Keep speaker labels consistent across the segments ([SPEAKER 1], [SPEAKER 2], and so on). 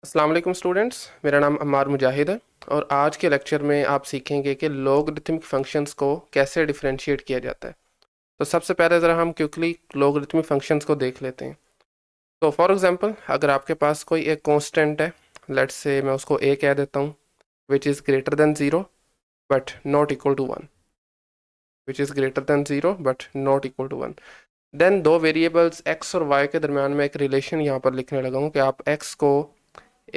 [SPEAKER 1] अस्सलाम वालेकुम स्टूडेंट्स, मेरा नाम अम्मार मुजाहिद है और आज के लेक्चर में आप सीखेंगे कि लॉगरिथमिक फंक्शंस को कैसे डिफरेंशिएट किया जाता है। तो सबसे पहले ज़रा हम क्विकली लॉगरिथमिक फंक्शंस को देख लेते हैं। तो फॉर एग्जांपल अगर आपके पास कोई एक कांस्टेंट है, लेट्स से मैं उसको a कह देता हूँ, which is greater than zero but not equal to one, which is greater than zero but not equal to one. Then दो वेरिएबल्स x और y के दरमियान में एक रिलेशन यहाँ पर लिखने लगा हूँ कि आप x को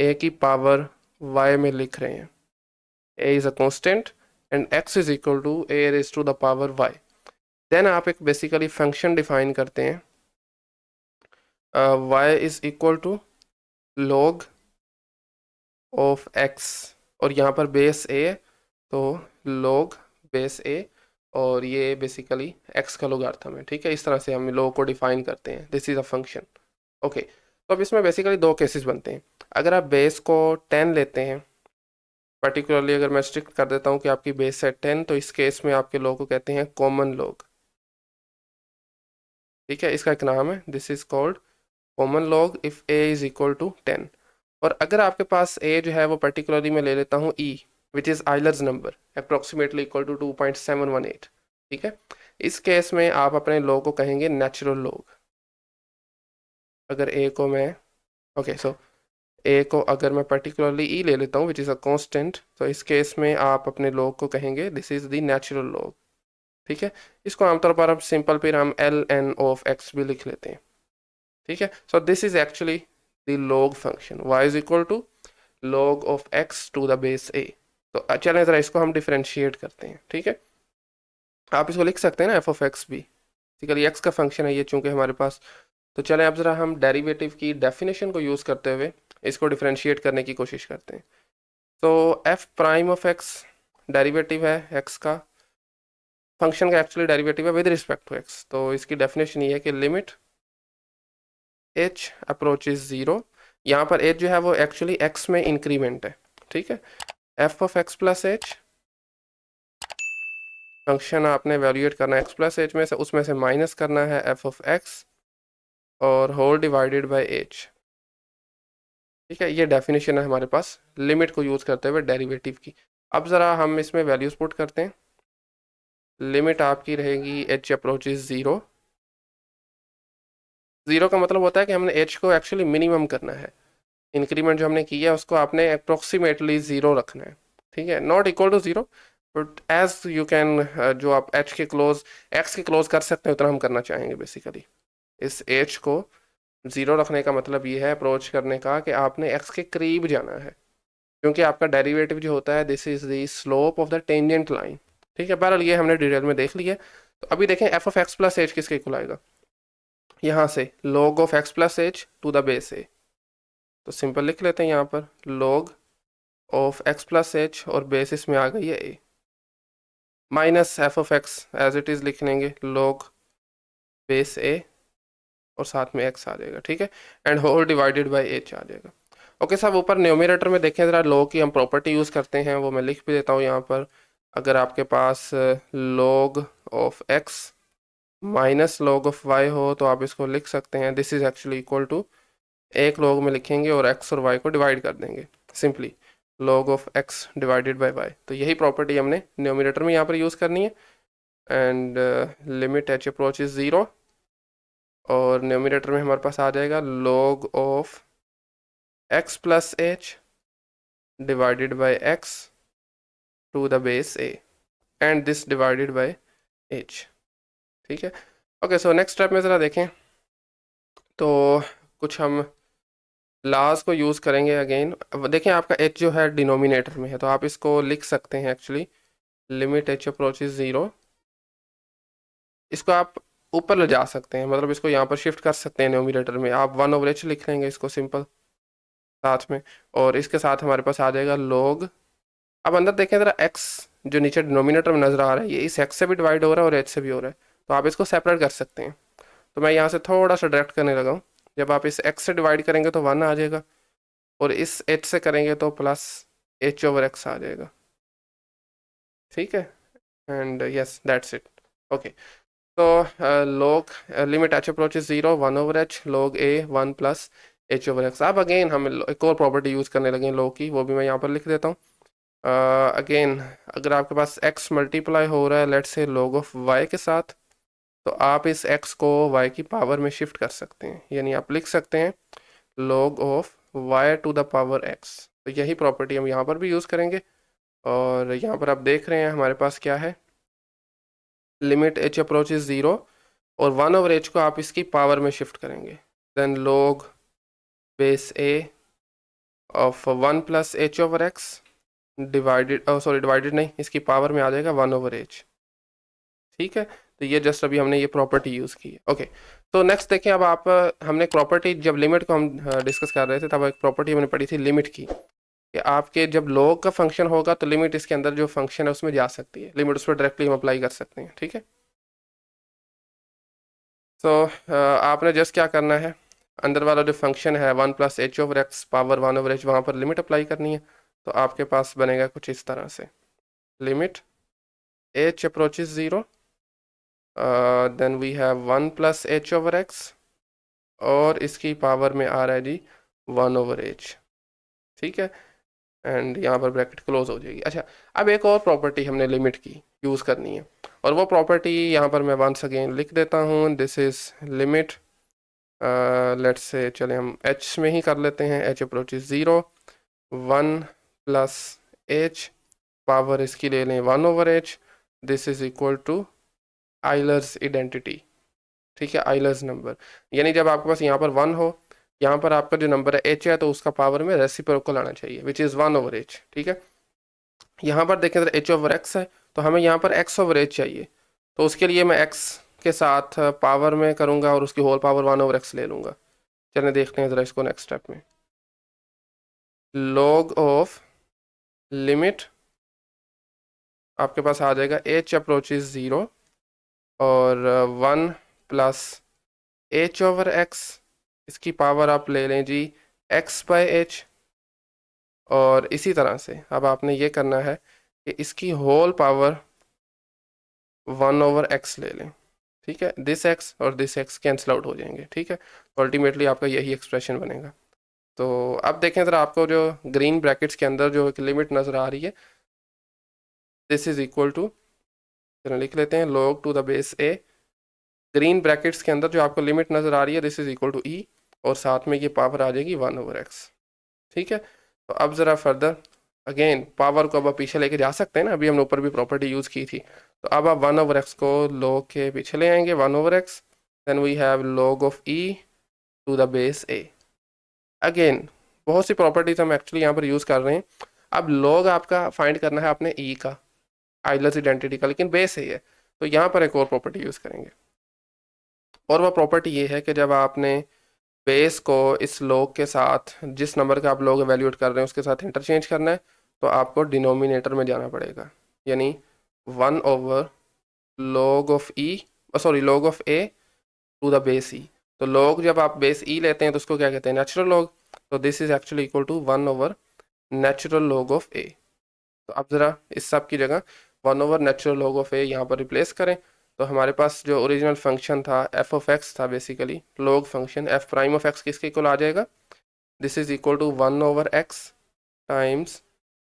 [SPEAKER 1] a की पावर y में लिख रहे हैं। a is a constant and x is equal to a raised to the power y. Then आप एक बेसिकली फंक्शन डिफाइन करते हैं, y is equal to log of x और यहाँ पर बेस a, तो log बेस a और ये बेसिकली x का लोगार्थम है। ठीक है, इस तरह से हम log को डिफाइन करते हैं। This is a function. Okay, तो अब इसमें बेसिकली दो केसेस बनते हैं। अगर आप बेस को 10 लेते हैं, पर्टिकुलरली अगर मैं स्ट्रिक्ट कर देता हूँ कि आपकी बेस है 10, तो इस केस में आपके लोग को कहते हैं कॉमन लॉग। ठीक है, इसका एक नाम है, this is called common log if a is equal to 10। और अगर आपके पास a जो है वो पर्टिकुलरली मैं ले लेता हूँ e, which is Euler's number approximately equal to 2.718। ठीक है, इस केस में आप अपने लॉग को कहेंगे नेचुरल लॉग। अगर a को मैं ओके सो a को अगर मैं पर्टिकुलरली e ले लेता हूँ विच इज़ अ कांस्टेंट, तो इस केस में आप अपने लॉग को कहेंगे this is the natural log. ठीक है, इसको आमतौर पर हम सिंपल फिर हम एल एन ऑफ एक्स भी लिख लेते हैं। ठीक है, so this is actually the log function y is equal to log of x to the base a। तो चलें ज़रा इसको हम डिफरेंशिएट करते हैं। ठीक है, आप इसको लिख सकते हैं ना f ऑफ x भी, बेसिकली x का फंक्शन है ये चूंकि हमारे पास। तो चलें अब ज़रा हम डेरिवेटिव की डेफिनेशन को यूज़ करते हुए इसको डिफरेंशिएट करने की कोशिश करते हैं। तो f prime of x derivative है x का, फंक्शन का एक्चुअली डेरिवेटिव है विद रिस्पेक्ट टू x। तो इसकी डेफिनेशन ये है कि लिमिट h अप्रोचेज ज़ीरो, यहाँ पर h जो है वो एक्चुअली x में इंक्रीमेंट है। ठीक है, f of x plus h, function आपने वैल्यूएट करना है x प्लस h में से, उसमें से माइनस करना है f ऑफ x और होल डिवाइडेड बाय h। ठीक है, ये डेफिनेशन है हमारे पास लिमिट को यूज़ करते हुए डेरिवेटिव की। अब ज़रा हम इसमें वैल्यूज पुट करते हैं। लिमिट आपकी रहेगी h अप्रोचेज ज़ीरो। ज़ीरो का मतलब होता है कि हमने h को एक्चुअली मिनिमम करना है, इंक्रीमेंट जो हमने किया है उसको आपने अप्रोक्सीमेटली ज़ीरो रखना है। ठीक है, not equal to zero but as you can, जो आप h के क्लोज x के क्लोज कर सकते हैं उतना हम करना चाहेंगे। बेसिकली इस h को ज़ीरो रखने का मतलब ये है अप्रोच करने का कि आपने x के करीब जाना है, क्योंकि आपका डेरिवेटिव जो होता है this is the slope of the tangent line. ठीक है, बहरहाल ये हमने डिटेल में देख लिया। तो अभी देखें F of X plus H किसके इक्वल आएगा, यहाँ से log of X plus H to the base A. तो सिंपल लिख लेते हैं यहाँ पर log of X plus H और बेसिस में आ गई है A, minus F of X as it is लिख लेंगे log बेस ए और साथ में एक्स आ जाएगा। ठीक है, and whole divided by H आ जाएगा। ओके साहब, ऊपर न्यूमरेटर में देखें ज़रा log की हम प्रॉपर्टी यूज़ करते हैं, वो मैं लिख भी देता हूँ यहाँ पर। अगर आपके पास log of x minus log of y हो तो आप इसको लिख सकते हैं this is actually equal to, एक log में लिखेंगे और x और y को डिवाइड कर देंगे, simply log of x divided bye y। तो यही प्रॉपर्टी हमने न्यूमरेटर में यहाँ पर यूज़ करनी है। And limit h approach is zero और न्यूमरेटर में हमारे पास आ जाएगा log of x plus h divided by x to the base a and this divided by h। ठीक है, ओके सो नेक्स्ट स्टेप में ज़रा देखें तो कुछ हम लाज को यूज़ करेंगे अगेन। अब देखें आपका h जो है डिनोमिनेटर में है, तो आप इसको लिख सकते हैं actually limit h approach is zero. इसको आप ऊपर ले जा सकते हैं, मतलब इसको यहाँ पर शिफ्ट कर सकते हैं न्यूमरेटर में, आप वन ओवर एच लिख लेंगे इसको सिंपल साथ में, और इसके साथ हमारे पास आ जाएगा log। अब अंदर देखें ज़रा x जो नीचे डिनोमिनेटर में नज़र आ रहा है ये इस x से भी डिवाइड हो रहा है और h से भी हो रहा है, तो आप इसको सेपरेट कर सकते हैं। तो मैं यहाँ से थोड़ा सा डायरेक्ट करने लगा हूँ, जब आप इस x से डिवाइड करेंगे तो वन आ जाएगा और इस h से करेंगे तो प्लस h ओवर x आ जाएगा। ठीक है, and yes that's it. Okay, तो log limit h approach is zero, one over h log a one plus h over x. अब अगेन हम एक और प्रॉपर्टी यूज़ करने लगे लो की, वो भी मैं यहाँ पर लिख देता हूँ। अगेन अगर आपके पास x मल्टीप्लाई हो रहा है let's say log of y के साथ, तो आप इस x को y की पावर में शिफ्ट कर सकते हैं, यानी आप लिख सकते हैं log of y to the power x। तो यही प्रॉपर्टी हम यहाँ पर भी यूज़ करेंगे। और यहाँ पर आप देख रहे हैं हमारे पास क्या है, लिमिट h अप्रोचेज 0 और 1 ओवर h को आप इसकी पावर में शिफ्ट करेंगे, then log base a of 1 plus h over x divided, sorry divided नहीं, इसकी पावर में आ जाएगा 1 ओवर h। ठीक है, तो ये जस्ट अभी हमने ये प्रॉपर्टी यूज़ की है। ओके, तो नेक्स्ट देखें, अब आप हमने प्रॉपर्टी, जब लिमिट को हम डिस्कस कर रहे थे तब एक प्रॉपर्टी हमने पढ़ी थी लिमिट की, कि आपके जब log का फंक्शन होगा तो लिमिट इसके अंदर जो फंक्शन है उसमें जा सकती है, लिमिट उस पर डायरेक्टली हम अप्लाई कर सकते हैं। ठीक है, तो आपने जस्ट क्या करना है, अंदर वाला जो फंक्शन है 1 plus h over x power 1 over H, वहाँ पर लिमिट अप्लाई करनी है। तो आपके पास बनेगा कुछ इस तरह से, limit h approaches 0, then we have 1 plus h over x और इसकी पावर में आ रहा है जी 1 ओवर एच। ठीक है, एंड यहाँ पर ब्रैकेट क्लोज हो जाएगी। अच्छा, अब एक और प्रॉपर्टी हमने लिमिट की यूज़ करनी है, और वो प्रॉपर्टी यहाँ पर मैं वंस अगेन लिख देता हूँ, this is limit, let's say चले हम h में ही कर लेते हैं, h approaches 0, 1 plus h power इसकी ले लें 1 over h, this is equal to Euler's identity. ठीक है, आइलर्स नंबर, यानी जब आपके पास यहाँ पर 1 हो, यहाँ पर आपका जो नंबर है h है, तो उसका पावर में रेसिप्रोकल आना चाहिए विच इज़ 1 ओवर h। ठीक है, यहाँ पर देखें तो h ओवर x है, तो हमें यहाँ पर x ओवर h चाहिए, तो उसके लिए मैं x के साथ पावर में करूँगा और उसकी होल पावर 1 ओवर x ले लूँगा। चलें देखते हैं ज़रा इसको नेक्स्ट स्टेप में, log ऑफ लिमिट आपके पास आ जाएगा h अप्रोचेज 0 और 1 प्लस h ओवर x, इसकी पावर आप ले लें जी x बाय h, और इसी तरह से अब आपने ये करना है कि इसकी होल पावर 1 ओवर x ले लें। ठीक है, दिस x और दिस x कैंसिल आउट हो जाएंगे। ठीक है, तो अल्टीमेटली आपका यही एक्सप्रेशन बनेगा। तो अब देखें ज़रा, आपको जो ग्रीन ब्रैकेट्स के अंदर जो एक लिमिट नज़र आ रही है, दिस इज़ इक्वल टू, चलो लिख लेते हैं log to the base a, green brackets के अंदर जो आपको लिमिट नज़र आ रही है this is equal to e, और साथ में ये पावर आ जाएगी 1 ओवर x। ठीक है, तो अब ज़रा फर्दर अगेन पावर को अब आप पीछे लेके जा सकते हैं ना, अभी हमने ऊपर भी प्रॉपर्टी यूज़ की थी, तो अब आप 1 ओवर x को log के पीछे ले आएंगे 1 over x, then we have log of e to the base a। Again बहुत सी प्रॉपर्टीज हम एक्चुअली यहाँ पर यूज़ कर रहे हैं। अब log आपका फाइंड करना है आपने e का, आइलर्स आइडेंटिटी का, लेकिन बेस है ये, तो यहाँ पर एक और प्रॉपर्टी यूज़ करेंगे, और वह प्रॉपर्टी ये है कि जब आपने बेस को इस log के साथ, जिस नंबर का आप log एवेल्यूएट कर रहे हैं उसके साथ इंटरचेंज करना है, तो आपको डिनोमिनेटर में जाना पड़ेगा, यानी 1 over log of e, sorry log of a to the base E. तो log जब आप बेस ई लेते हैं तो उसको क्या कहते हैं, नेचुरल log, तो this is actually equal to 1 over natural log of a। तो अब ज़रा इस सब की जगह 1 over natural log of a यहाँ पर रिप्लेस करें, तो हमारे पास जो ओरिजिनल फंक्शन था f ऑफ x था, basically log function f prime of x किसके इक्वल आ जाएगा, this is equal to 1 over x times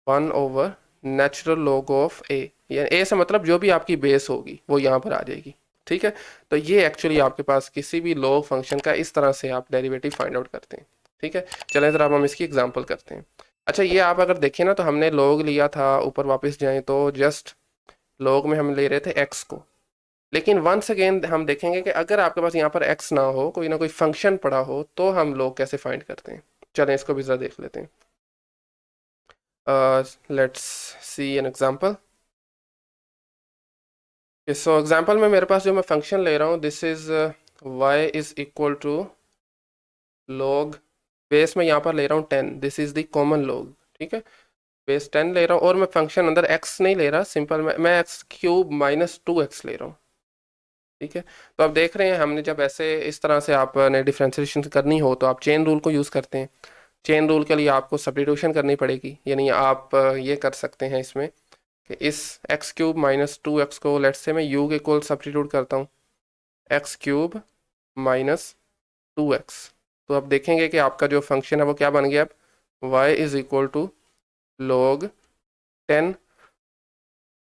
[SPEAKER 1] 1 over natural log of a, यानी a से मतलब जो भी आपकी बेस होगी वो यहाँ पर आ जाएगी। ठीक है, तो ये एक्चुअली आपके पास किसी भी log फंक्शन का इस तरह से आप डेरिवेटिव फाइंड आउट करते हैं। ठीक है, चलें ज़रा अब हम इसकी एग्जांपल करते हैं। अच्छा, ये आप अगर देखें ना, तो हमने log लिया था, ऊपर वापस जाएं तो जस्ट log में हम ले रहे थे x को, लेकिन वंस अगेन हम देखेंगे कि अगर आपके पास यहाँ पर x ना हो, कोई ना कोई फंक्शन पड़ा हो, तो हम log कैसे फाइंड करते हैं। चलें इसको भी ज़रा देख लेते हैं। Let's see an example. So example में मेरे पास जो मैं फंक्शन ले रहा हूँ, this is y is equal to log, base में यहाँ पर ले रहा हूँ 10, this is the common log। ठीक है, बेस 10 ले रहा हूँ, और मैं फंक्शन अंदर x नहीं ले रहा, सिंपल मैं x क्यूब माइनस 2x ले रहा हूँ। ठीक है, तो आप देख रहे हैं हमने जब ऐसे इस तरह से आपने डिफ्रेंशिएशन करनी हो तो आप चेन रूल को यूज़ करते हैं। चेन रूल के लिए आपको सब्स्टिट्यूशन करनी पड़ेगी, यानी आप ये कर सकते हैं इसमें कि इस एक्स क्यूब माइनस 2x को लेट्स से मैं u के इक्वल सब्स्टिट्यूट करता हूँ, एक्स क्यूब माइनस 2x। तो अब देखेंगे कि आपका जो फंक्शन है वो क्या बन गया अब y is equal to log 10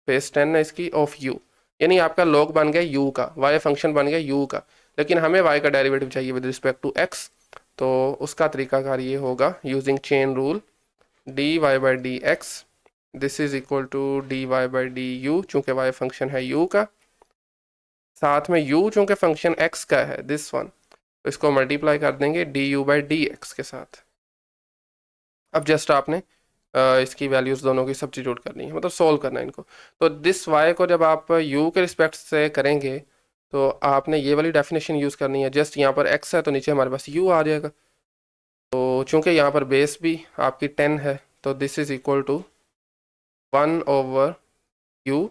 [SPEAKER 1] base 10 है इसकी ऑफ u, यानी आपका log बन गया u का, y फंक्शन बन गया u का, लेकिन हमें y का डेरिवेटिव चाहिए विद रिस्पेक्ट टू x। तो उसका तरीकाकार ये होगा using chain rule dy by D x this is equal to dy by d u, चूँकि y फंक्शन है u का, साथ में u चूँकि फंक्शन x का है दिस वन, तो इसको मल्टीप्लाई कर देंगे D U by D x के साथ। अब जस्ट आपने इसकी वैल्यूज़ दोनों की सब्स्टिट्यूट करनी है, मतलब सोल्व करना है इनको। तो दिस y को जब आप u के रिस्पेक्ट से करेंगे तो आपने ये वाली डेफिनेशन यूज़ करनी है, जस्ट यहाँ पर x है तो नीचे हमारे पास u आ जाएगा। तो चूँकि यहाँ पर बेस भी आपकी 10 है तो this is equal to 1/u,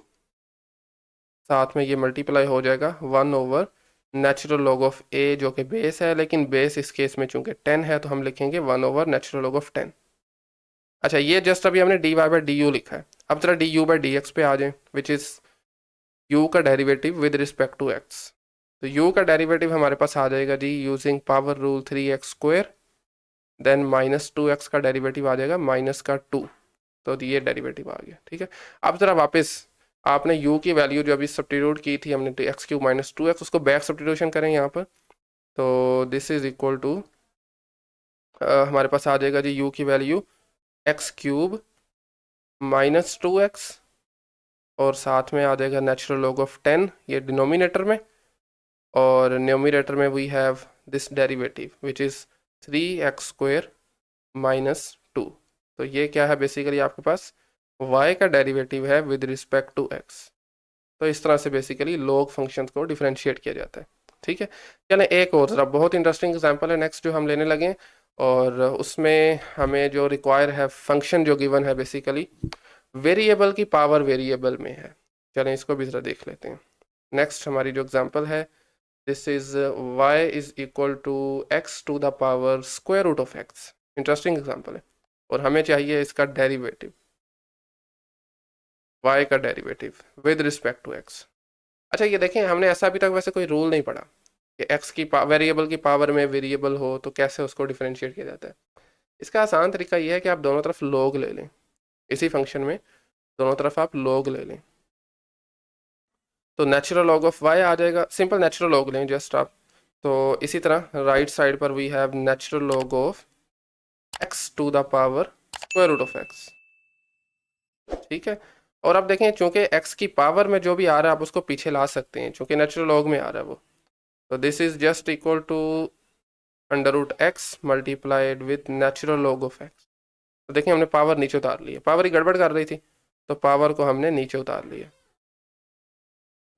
[SPEAKER 1] साथ में ये मल्टीप्लाई हो जाएगा 1/, नेचुरल लॉग ऑफ a जो कि बेस है, लेकिन बेस इस केस में चूँकि 10 है तो हम लिखेंगे 1/, नेचुरल लॉग ऑफ 10। अच्छा, ये जस्ट अभी हमने dy बाई डी यू लिखा है। अब जरा D U by D X पे आ जाए, विच इज़ u का derivative with respect to x। तो u का डेरिवेटिव हमारे पास आ जाएगा जी using power rule 3x², then -2x का डेरिवेटिव आ जाएगा -2, तो ये डेरिवेटिव आ गया। ठीक है, अब जरा वापस आपने u की वैल्यू जो अभी सब्स्टिट्यूट की थी हमने x³ -2x, उसको बैक सब्स्टिट्यूशन करें यहाँ पर, तो दिस इज इक्वल टू हमारे पास आ जाएगा जी u की वैल्यू x³ -2x, और साथ में आ जाएगा नेचुरल लॉग ऑफ 10 ये डिनोमिनेटर में, और न्यूमिनेटर में we have this derivative which is 3x² -2। तो ये क्या है, बेसिकली आपके पास y का डेरिवेटिव है विद रिस्पेक्ट टू x। तो इस तरह से बेसिकली log फंक्शन को डिफरेंशिएट किया जाता है। ठीक है, चलें एक और ज़रा बहुत इंटरेस्टिंग एग्जांपल है नेक्स्ट जो हम लेने लगे हैं, और उसमें हमें जो रिक्वायर है फंक्शन जो गिवन है बेसिकली वेरिएबल की पावर वेरिएबल में है। चलें इसको भी ज़रा देख लेते हैं। नेक्स्ट हमारी जो एग्जांपल है this is y is equal to x to the power square root of x। Interesting example है, और हमें चाहिए इसका डेरिवेटिव, y का derivative with respect to x। अच्छा, ये देखें हमने ऐसा अभी तक वैसे कोई रूल नहीं पढ़ा कि x की वेरिएबल की पावर में वेरिएबल हो तो कैसे उसको डिफरेंशिएट किया जाता है। इसका आसान तरीका ये है कि आप दोनों तरफ log ले लें, इसी फंक्शन में दोनों तरफ आप log ले लें, तो नेचुरल लॉग ऑफ y आ जाएगा, सिंपल नेचुरल लॉग लें जस्ट आप। तो इसी तरह राइट साइड पर we have natural log of x to the power square root of x। ठीक है, और अब देखें चूंकि x की पावर में जो भी आ रहा है आप उसको पीछे ला सकते हैं, चूंकि नेचुरल लॉग में आ रहा है वो, तो this is just equal to √x multiplied with natural log of x। तो देखें हमने पावर नीचे उतार ली है, पावर ही गड़बड़ कर रही थी तो पावर को हमने नीचे उतार लिया।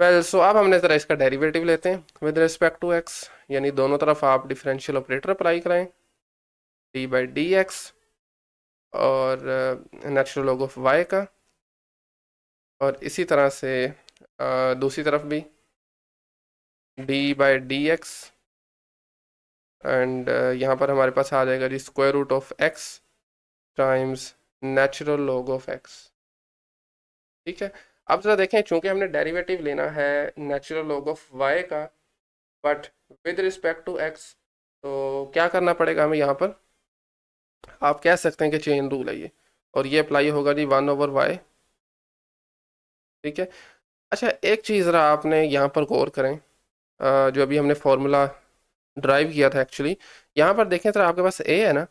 [SPEAKER 1] वेल सो अब हमने ज़रा इसका डेरिवेटिव लेते हैं विद रिस्पेक्ट टू x, यानी दोनों तरफ आप डिफरेंशियल ऑपरेटर अप्लाई कराएं डी बाई डी एक्स और नेचुरल लॉग ऑफ y का, और इसी तरह से दूसरी तरफ भी D by D X, and यहाँ पर हमारे पास आ जाएगा जी square root of x times natural log of x। ठीक है, अब जरा देखें चूंकि हमने डेरिवेटिव लेना है नेचुरल लॉग ऑफ y का but with respect to x, तो क्या करना पड़ेगा हमें यहाँ पर, आप कह सकते हैं कि चेन रूल है ये, और ये अप्लाई होगा जी 1/y। ठीक है, अच्छा एक चीज़ ज़रा आपने यहाँ पर गौर करें, जो अभी हमने फॉर्मूला ड्राइव किया था एक्चुअली, यहाँ पर देखें ज़रा आपके पास a है ना,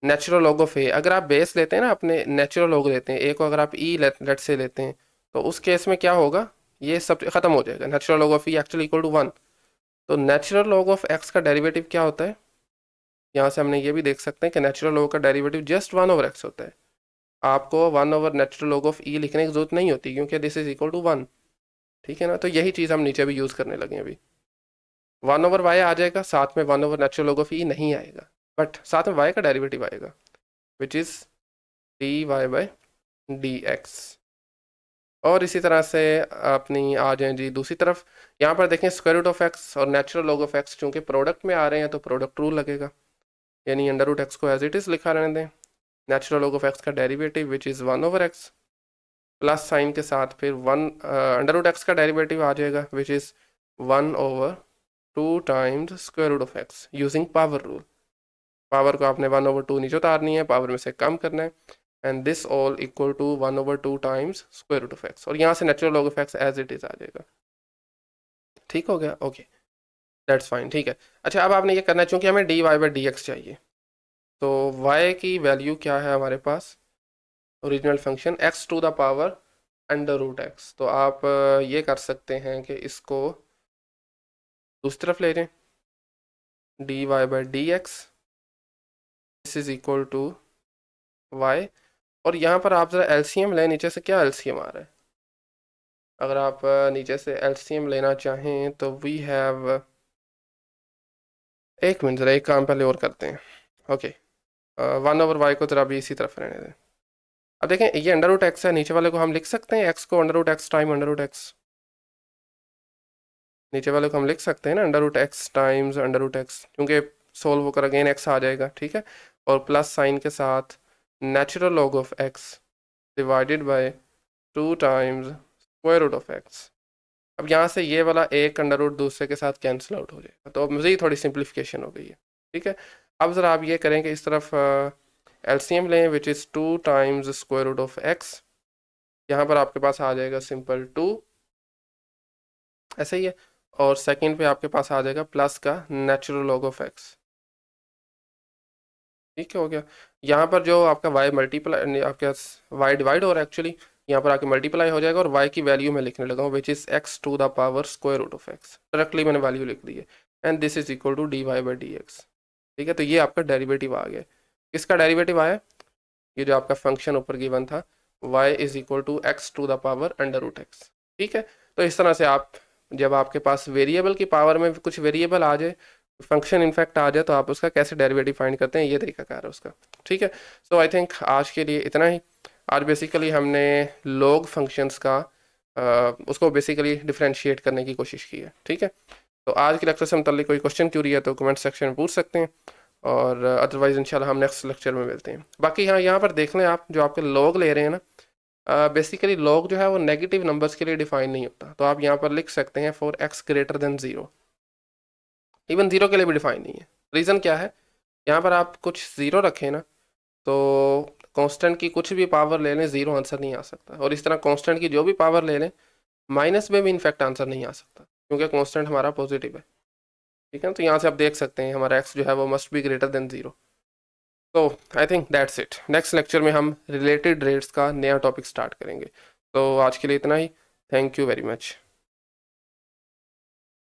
[SPEAKER 1] नेचुरल लॉग ऑफ a, अगर आप बेस लेते हैं ना अपने नेचुरल लॉग लेते हैं a को, अगर आप e लेट से लेते हैं तो उस केस में क्या होगा, ये सब ख़त्म हो जाएगा, natural log of e actually equal to 1। तो नेचुरल लॉग ऑफ x का डेरिवेटिव क्या होता है, यहाँ से हमने ये भी देख सकते हैं कि नेचुरल लॉग का डेरिवेटिव जस्ट 1/x होता है। आपको 1/ नेचुरल लॉग ऑफ e लिखने की जरूरत नहीं होती क्योंकि दिस इज इक्वल टू 1। ठीक है ना, तो यही चीज़ हम नीचे भी यूज़ करने लगे अभी, 1/y आ जाएगा, साथ में 1/ नेचुरल लॉग ऑफ e नहीं आएगा, बट साथ में y का डेरिवेटिव आएगा which is dy by D X. और इसी तरह से अपनी आ जाए जी दूसरी तरफ, यहाँ पर देखें स्क्वायर रूट ऑफ x और नेचुरल लॉग ऑफ x चूँकि प्रोडक्ट में आ रहे हैं तो प्रोडक्ट रूल लगेगा, यानी √x को एज इट इज़ लिखा रहने दें, नेचुरल लॉग ऑफ x का derivative which is 1/x, plus sign के साथ फिर √x का डेरिवेटिव आ जाएगा which is 1/2 2 times square root of x using power rule. Power को आपने 1/2 नीचे उतारनी है, पावर में से कम करना है, and this all equal to 1/2 times square root of X, और यहाँ से natural log of X as it is आ जाएगा। ठीक हो गया, ओके, दैट्स फाइन, ठीक है। अच्छा, अब आपने ये करना है, चूंकि हमें D Y by D X चाहिए, तो y की वैल्यू क्या है हमारे पास, original function x to the power under root X. तो आप ये कर सकते हैं कि इसको दूसरी तरफ ले लें, d Y by D x this is equal to y, और यहाँ पर आप ज़रा एलसीएम लें, नीचे से क्या एलसीएम आ रहा है, अगर आप नीचे से एलसीएम लेना चाहें तो वी हैव, एक मिनट ज़रा एक काम पहले और करते हैं, ओके, 1/y को ज़रा भी इसी तरफ रहने दें। अब देखें ये अंडर रूट एक्स है, नीचे वाले को हम लिख सकते हैं x को under root x time under root x, नीचे वाले को हम लिख सकते हैं ना under root x times under root x, क्योंकि सोल्व होकर अगेन x आ जाएगा, ठीक है, और प्लस साइन के साथ natural log of x divided by 2 times square root of x। अब यहाँ से ये वाला एक अंडर रूट दूसरे के साथ कैंसिल आउट हो जाएगा, तो अब मज़ीद थोड़ी सिंप्लीफिकेशन हो गई है, ठीक है। अब ज़रा आप ये करें कि इस तरफ एलसीएम लें which is 2 times square root of x, यहाँ पर आपके पास आ जाएगा सिंपल 2, ऐसे ही है, और सेकंड पे आपके पास आ जाएगा प्लस का नेचुरल लॉग ऑफ x, ठीक है, हो गया। यहाँ पर जो आपका y मल्टीप्लाई, आपके y डिवाइड हो रहा है एक्चुअली, यहाँ पर आके मल्टीप्लाई हो जाएगा, और y की वैल्यू मैं लिखने लगा हूँ which is x to the power square root of x, directly मैंने वैल्यू लिख दी है, and this is equal to d Y by D x, ठीक है। तो ये आपका डेरिवेटिव आ गया, किसका डेरिवेटिव आया, ये जो आपका फंक्शन ऊपर गिवन था y is equal to x to the power under root x, ठीक है। तो इस तरह से आप, जब आपके पास वेरिएबल की पावर में कुछ वेरिएबल आ जाए, फंक्शन इनफैक्ट आ जाए, तो आप उसका कैसे डेरिवेटिव फाइंड करते हैं, ये तरीका कार है उसका, ठीक है। सो आई थिंक आज के लिए इतना ही। आज बेसिकली हमने लॉग फंक्शंस का उसको बेसिकली डिफ्रेंशिएट करने की कोशिश की है, ठीक है। तो आज के लेक्चर से मुताल्लिक कोई क्वेश्चन क्यूरी है तो कमेंट सेक्शन में पूछ सकते हैं, और अदरवाइज़ इंशाल्लाह हम नेक्स्ट लेक्चर में मिलते हैं। बाकी हाँ, यहाँ पर देख लें आप, जो आपके लॉग ले रहे हैं ना, बेसिकली लॉग जो है वो नेगेटिव नंबर्स के लिए डिफाइन नहीं होता, तो आप यहाँ पर लिख सकते हैं for x greater than 0, even 0 के लिए भी डिफाइन नहीं है। रीज़न क्या है, यहाँ पर आप कुछ 0 रखें ना, तो कांस्टेंट की कुछ भी पावर ले लें 0 आंसर नहीं आ सकता, और इस तरह कांस्टेंट की जो भी पावर ले लें माइनस में भी इनफैक्ट आंसर नहीं आ सकता, क्योंकि कांस्टेंट हमारा पॉजिटिव है, ठीक है। तो यहाँ से आप देख सकते हैं हमारा x जो है वो मस्ट बी ग्रेटर देन 0। तो I think that's it, next lecture में हम रिलेटेड रेट्स का नया टॉपिक स्टार्ट करेंगे। तो आज के लिए इतना ही, थैंक यू वेरी मच।